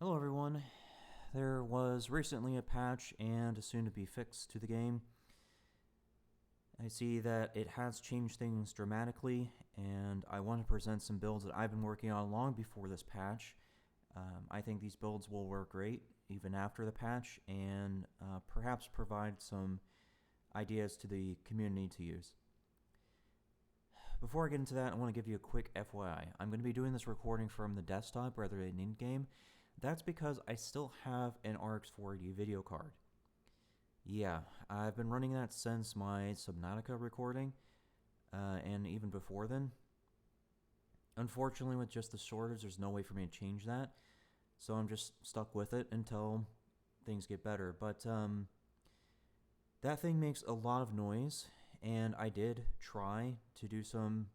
Hello everyone. There was recently a patch and a soon-to-be fix to the game. I see that it has changed things dramatically, and I want to present some builds that I've been working on long before this patch. I think these builds will work great even after the patch, and perhaps provide some ideas to the community to use. Before I get into that, I want to give you a quick FYI. I'm going to be doing this recording from the desktop rather than in-game. That's because I still have an RX 480 video card. Yeah, I've been running that since my Subnautica recording, and even before then. Unfortunately, with just the shortage, there's no way for me to change that, so I'm just stuck with it until things get better. But that thing makes a lot of noise, and I did try to do some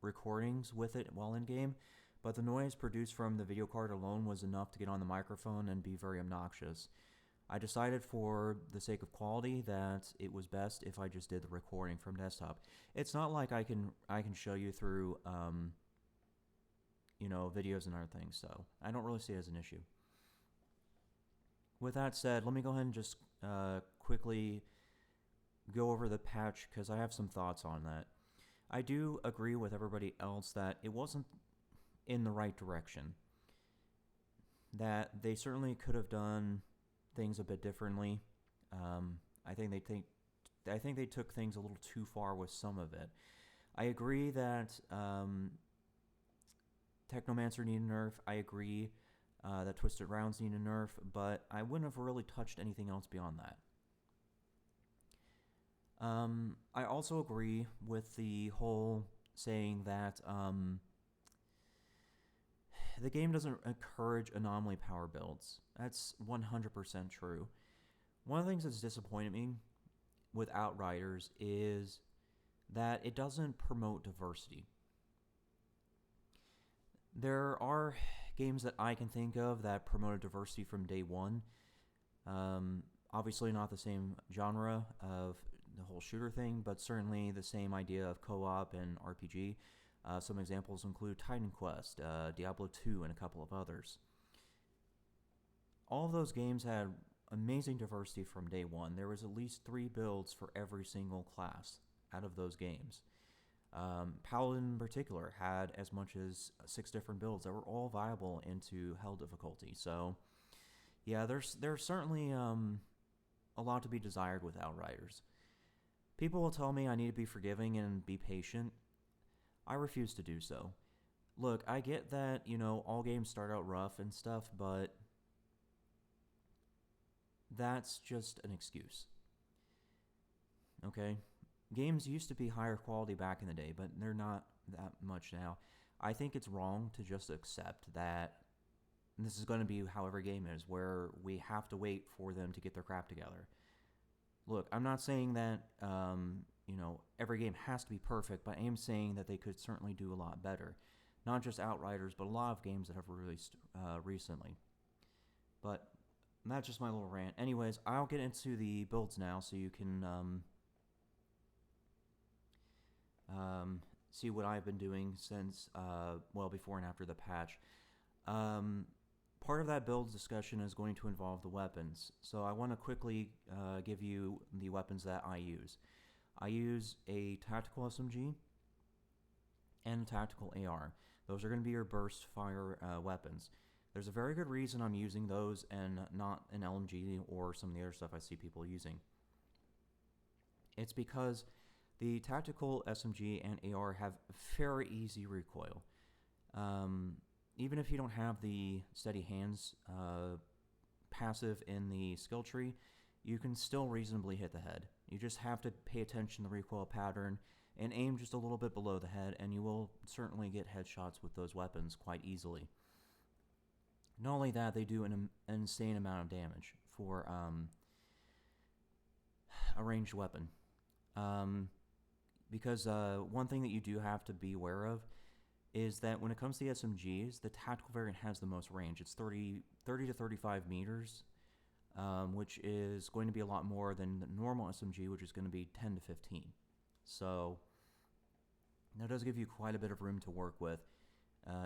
recordings with it while in game, but the noise produced from the video card alone was enough to get on the microphone and be very obnoxious. I decided for the sake of quality that it was best if I just did the recording from desktop. It's not like I can show you through videos and other things, so I don't really see it as an issue. With that said, let me go ahead and just quickly go over the patch because I have some thoughts on that. I do agree with everybody else that it wasn't in the right direction. That they certainly could have done things a bit differently. I think they took things a little too far with some of it. I agree that Technomancer need a nerf. I agree that Twisted Rounds need a nerf, but I wouldn't have really touched anything else beyond that. I also agree with the whole saying that the game doesn't encourage anomaly power builds. That's 100% true. One of the things that's disappointed me with Outriders is that it doesn't promote diversity. There are games that I can think of that promoted diversity from day one. Obviously not the same genre of the whole shooter thing, but certainly the same idea of co-op and RPG. Some examples include Titan Quest, Diablo 2, and a couple of others. All of those games had amazing diversity from day one. There was at least 3 builds for every single class out of those games. Paladin in particular had as much as 6 different builds that were all viable into Hell difficulty. So, yeah, there's certainly a lot to be desired with Outriders. People will tell me I need to be forgiving and be patient. I refuse to do so. Look, I get that, all games start out rough and stuff, but that's just an excuse. Okay? Games used to be higher quality back in the day, but they're not that much now. I think it's wrong to just accept that this is going to be how every game is, where we have to wait for them to get their crap together. Look, I'm not saying that every game has to be perfect, but I am saying that they could certainly do a lot better. Not just Outriders, but a lot of games that have released recently. But that's just my little rant. Anyways, I'll get into the builds now so you can see what I've been doing since, before and after the patch. Part of that build discussion is going to involve the weapons. So I want to quickly give you the weapons that I use. I use a Tactical SMG and a Tactical AR. Those are going to be your burst fire weapons. There's a very good reason I'm using those and not an LMG or some of the other stuff I see people using. It's because the Tactical SMG and AR have very easy recoil. Even if you don't have the steady hands passive in the skill tree, you can still reasonably hit the head. You just have to pay attention to the recoil pattern and aim just a little bit below the head, and you will certainly get headshots with those weapons quite easily. Not only that, they do an insane amount of damage for a ranged weapon. Because one thing that you do have to be aware of is that when it comes to the SMGs, the tactical variant has the most range. It's 30 to 35 meters, which is going to be a lot more than the normal SMG, which is going to be 10 to 15. So that does give you quite a bit of room to work with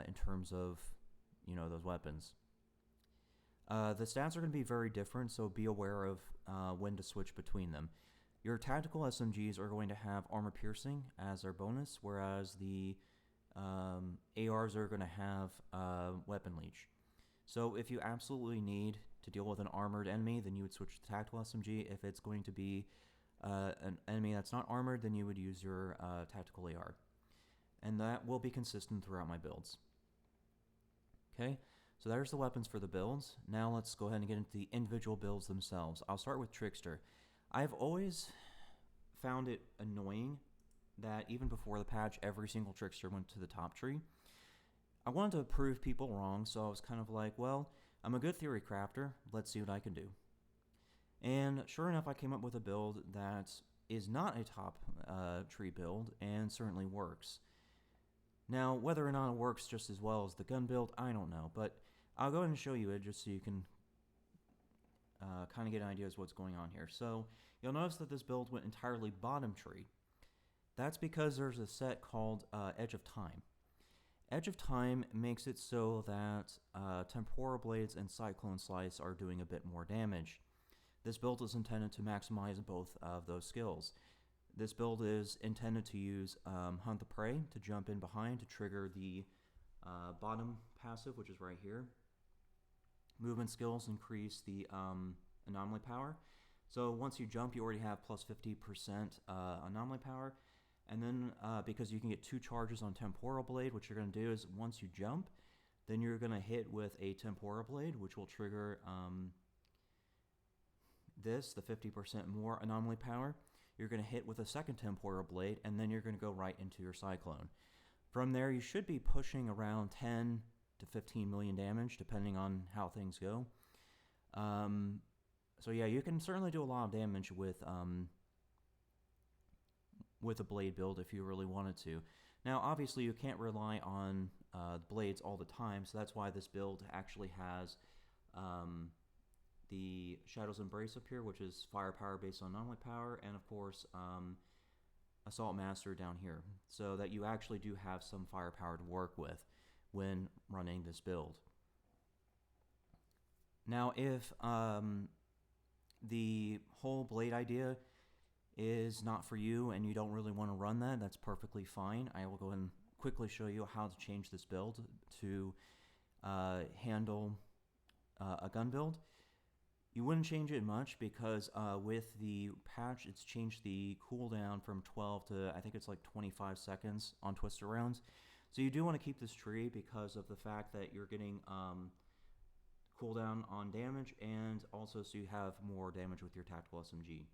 in terms of, those weapons. The stats are going to be very different, so be aware of when to switch between them. Your tactical SMGs are going to have armor piercing as their bonus, whereas the ARs are going to have weapon leech. So if you absolutely need to deal with an armored enemy, then you would switch to tactical SMG. If it's going to be an enemy that's not armored, then you would use your tactical AR. And that will be consistent throughout my builds. Okay, so there's the weapons for the builds. Now let's go ahead and get into the individual builds themselves. I'll start with Trickster. I've always found it annoying that even before the patch, every single Trickster went to the top tree. I wanted to prove people wrong, so I was kind of like, well, I'm a good theory crafter. Let's see what I can do. And sure enough, I came up with a build that is not a top tree build and certainly works. Now, whether or not it works just as well as the gun build, I don't know, but I'll go ahead and show you it just so you can kind of get an idea of what's going on here. So you'll notice that this build went entirely bottom tree. That's because there's a set called Edge of Time. Edge of Time makes it so that Temporal Blades and Cyclone Slice are doing a bit more damage. This build is intended to maximize both of those skills. This build is intended to use Hunt the Prey to jump in behind to trigger the bottom passive, which is right here. Movement skills increase the anomaly power. So once you jump, you already have plus 50% anomaly power. And then because you can get 2 charges on Temporal Blade, what you're going to do is once you jump, then you're going to hit with a Temporal Blade, which will trigger the 50% more anomaly power. You're going to hit with a second Temporal Blade, and then you're going to go right into your Cyclone. From there, you should be pushing around 10 to 15 million damage, depending on how things go. So yeah, you can certainly do a lot of damage with a blade build if you really wanted to. Now, obviously, you can't rely on blades all the time, so that's why this build actually has the Shadow's Embrace up here, which is firepower based on anomaly power, and of course, Assault Master down here, so that you actually do have some firepower to work with when running this build. Now, if the whole blade idea is not for you and you don't really want to run that, that's perfectly fine. I will go and quickly show you how to change this build to handle a gun build. You wouldn't change it much because with the patch, it's changed the cooldown from 12 to, I think it's like 25 seconds on Twister Rounds. So you do want to keep this tree because of the fact that you're getting cooldown on damage, and also so you have more damage with your tactical SMG.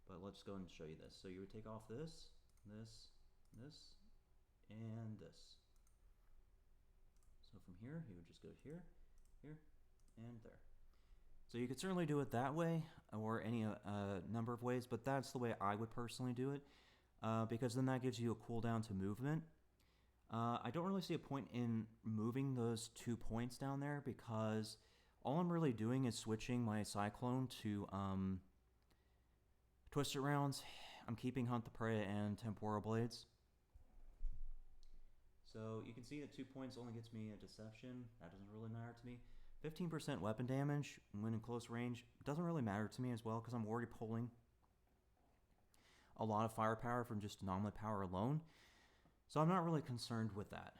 But let's go and show you this. So you would take off this, and this. So from here, you would just go here, here, and there. So you could certainly do it that way, or any number of ways, but that's the way I would personally do it, because then that gives you a cooldown to movement. I don't really see a point in moving those 2 points down there, because all I'm really doing is switching my Cyclone to Twister Rounds. I'm keeping Hunt the Prey and Temporal Blades. So you can see that 2 points only gets me a Deception. That doesn't really matter to me. 15% weapon damage when in close range doesn't really matter to me as well, because I'm already pulling a lot of firepower from just anomaly power alone. So I'm not really concerned with that.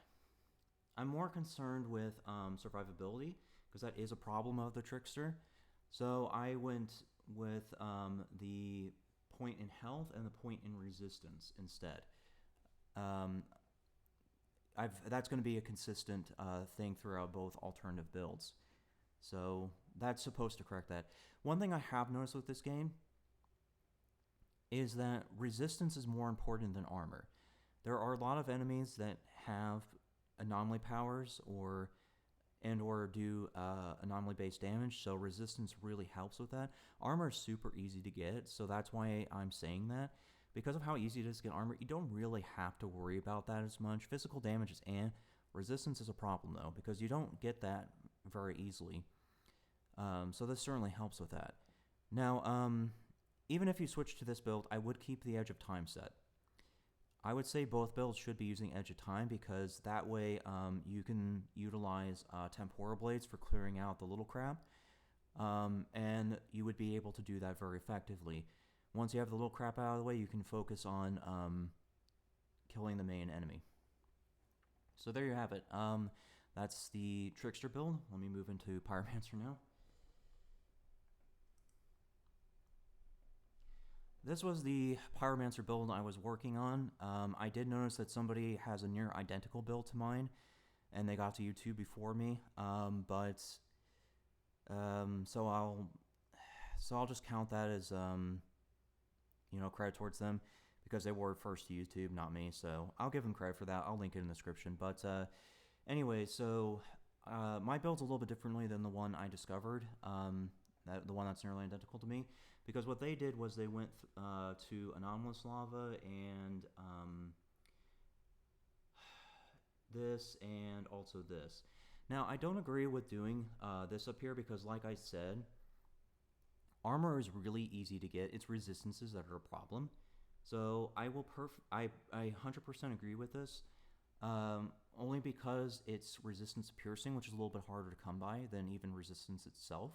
I'm more concerned with survivability, because that is a problem of the Trickster. So I went with the point in health and the point in resistance instead. That's going to be a consistent thing throughout both alternative builds. So that's supposed to correct that. One thing I have noticed with this game is that resistance is more important than armor. There are a lot of enemies that have anomaly powers or do anomaly-based damage, so resistance really helps with that. Armor is super easy to get, so that's why I'm saying that. Because of how easy it is to get armor, you don't really have to worry about that as much. Physical damage is resistance is a problem, though, because you don't get that very easily. So this certainly helps with that. Now, even if you switch to this build, I would keep the Edge of Time set. I would say both builds should be using Edge of Time, because that way you can utilize Temporal Blades for clearing out the little crab, and you would be able to do that very effectively. Once you have the little crap out of the way, you can focus on killing the main enemy. So there you have it. That's the Trickster build. Let me move into Pyromancer now. This was the Pyromancer build I was working on. I did notice that somebody has a near identical build to mine, and they got to YouTube before me. So I'll just count that as credit towards them, because they were first to YouTube, not me. So I'll give them credit for that. I'll link it in the description. But anyway, so my build's a little bit differently than the one I discovered, the one that's nearly identical to me, because what they did was they went to anomalous lava and this and also this. Now, I don't agree with doing this up here because, like I said, armor is really easy to get. It's resistances that are a problem. So I 100% agree with this, only because it's resistance to piercing, which is a little bit harder to come by than even resistance itself.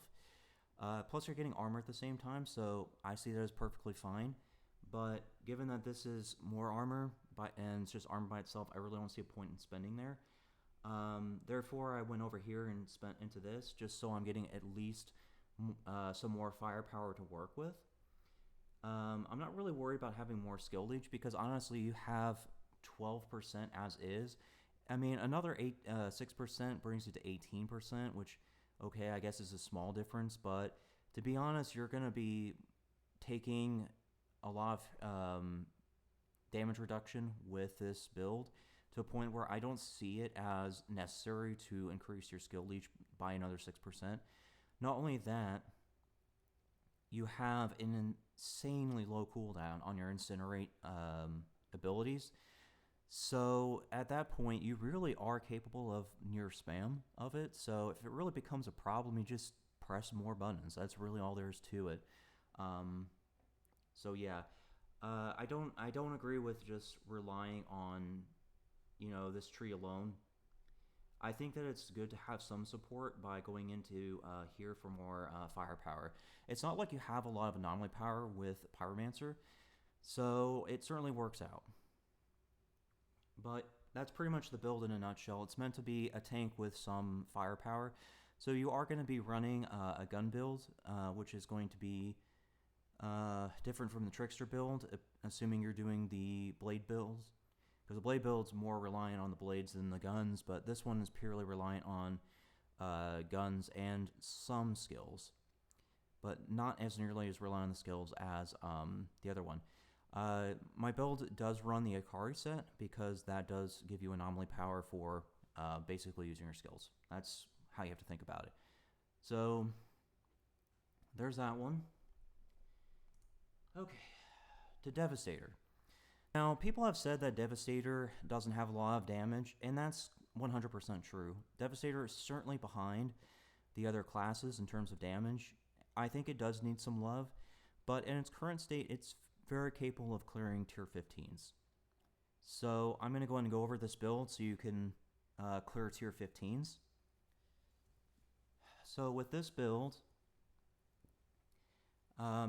Plus, you're getting armor at the same time, so I see that as perfectly fine. But given that this is more armor, and it's just armor by itself, I really don't see a point in spending there. Therefore, I went over here and spent into this, just so I'm getting at least some more firepower to work with. I'm not really worried about having more skill leech, because honestly, you have 12% as is. I mean, another 6% brings you to 18%, which, okay, I guess is a small difference, but to be honest, you're going to be taking a lot of damage reduction with this build to a point where I don't see it as necessary to increase your skill leech by another 6%. Not only that, you have an insanely low cooldown on your incinerate abilities. So at that point, you really are capable of near spam of it. So if it really becomes a problem, you just press more buttons. That's really all there is to it. So yeah, I don't agree with just relying on, this tree alone. I think that it's good to have some support by going into here for more firepower. It's not like you have a lot of anomaly power with Pyromancer, so it certainly works out. But that's pretty much the build in a nutshell. It's meant to be a tank with some firepower. So you are going to be running a gun build, which is going to be different from the Trickster build, assuming you're doing the blade builds. Because the blade build's more reliant on the blades than the guns, but this one is purely reliant on guns and some skills. But not as nearly as reliant on the skills as the other one. My build does run the Acari set, because that does give you anomaly power for basically using your skills. That's how you have to think about it. So there's that one. Okay, to Devastator. Now, people have said that Devastator doesn't have a lot of damage, and that's 100% true. Devastator is certainly behind the other classes in terms of damage. I think it does need some love, but in its current state, it's very capable of clearing tier 15s. So I'm going to go ahead and go over this build so you can clear tier 15s. So with this build,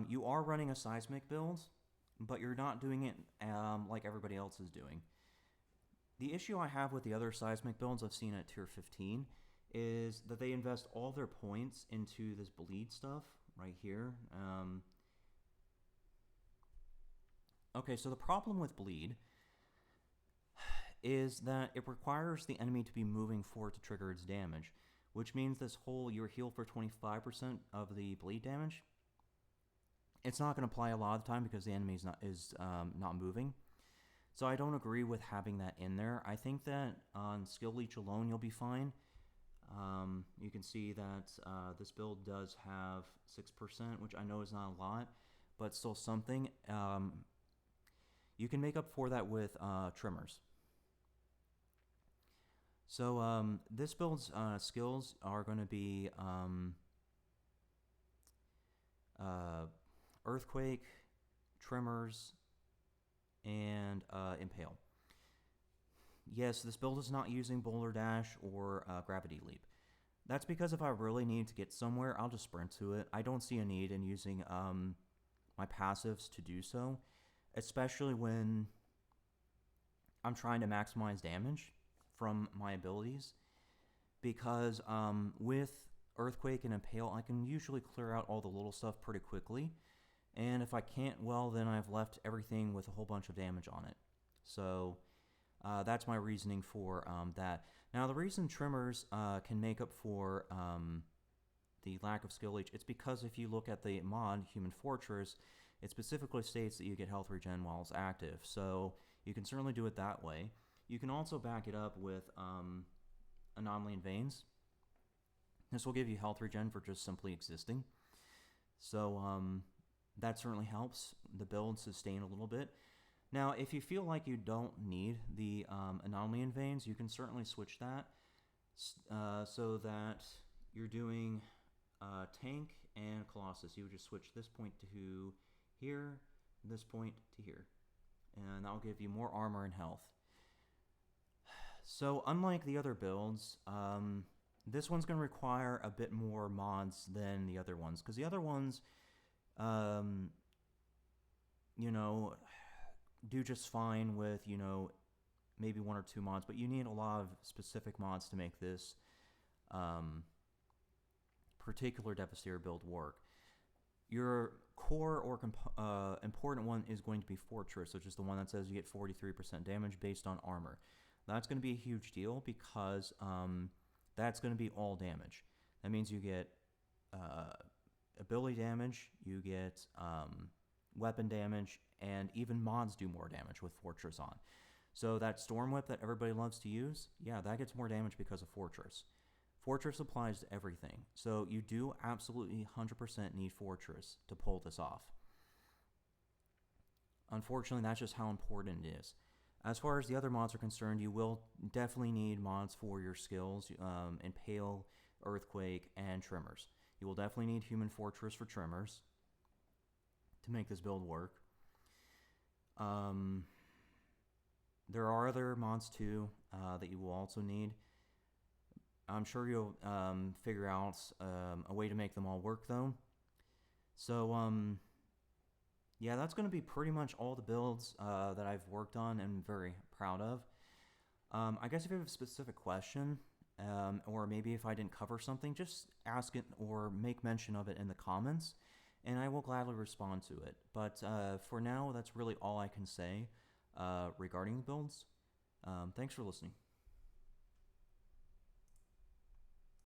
you are running a seismic build, but you're not doing it like everybody else is doing. The issue I have with the other seismic builds I've seen at tier 15 is that they invest all their points into this bleed stuff right here. Okay, so the problem with bleed is that it requires the enemy to be moving forward to trigger its damage, which means this whole you're healed for 25% of the bleed damage, it's not going to apply a lot of the time because the enemy is not moving. So I don't agree with having that in there. I think that on skill leech alone you'll be fine. You can see that this build does have 6%, which I know is not a lot, but still something. You can make up for that with trimmers. So this build's skills are going to be Earthquake, Tremors, and Impale. Yes, this build is not using Boulder Dash or Gravity Leap. That's because if I really need to get somewhere, I'll just sprint to it. I don't see a need in using my passives to do so, especially when I'm trying to maximize damage from my abilities, because with Earthquake and Impale, I can usually clear out all the little stuff pretty quickly, and if I can't, well, then I've left everything with a whole bunch of damage on it. So that's my reasoning for that. Now, the reason Tremors can make up for the lack of skill leech, it's because if you look at the mod Human Fortress, it specifically states that you get health regen while it's active. So you can certainly do it that way. You can also back it up with Anomaly and Veins. This will give you health regen for just simply existing. So that certainly helps the build sustain a little bit. Now, if you feel like you don't need the Anomaly and Veins, you can certainly switch that so that you're doing Tank and Colossus. You would just switch this point to here, this point to here, and that will give you more armor and health. So unlike the other builds, this one's going to require a bit more mods than the other ones, because the other ones, you know, do just fine with, you know, maybe 1 or 2 mods, but you need a lot of specific mods to make this particular Devastator build work. Your core or important one is going to be Fortress, which is the one that says you get 43% damage based on armor. That's going to be a huge deal because that's going to be all damage. That means you get ability damage, you get weapon damage, and even mods do more damage with Fortress on. So that Storm Whip that everybody loves to use, yeah, that gets more damage because of Fortress. Fortress applies to everything. So you do absolutely 100% need Fortress to pull this off. Unfortunately, that's just how important it is. As far as the other mods are concerned, you will definitely need mods for your skills, Impale, Earthquake, and Tremors. You will definitely need Human Fortress for Tremors to make this build work. There are other mods too that you will also need. I'm sure you'll figure out a way to make them all work though. So yeah, that's going to be pretty much all the builds that I've worked on and very proud of. I guess if you have a specific question, or maybe if I didn't cover something, just ask it or make mention of it in the comments, and I will gladly respond to it. But for now, that's really all I can say regarding the builds. Thanks for listening.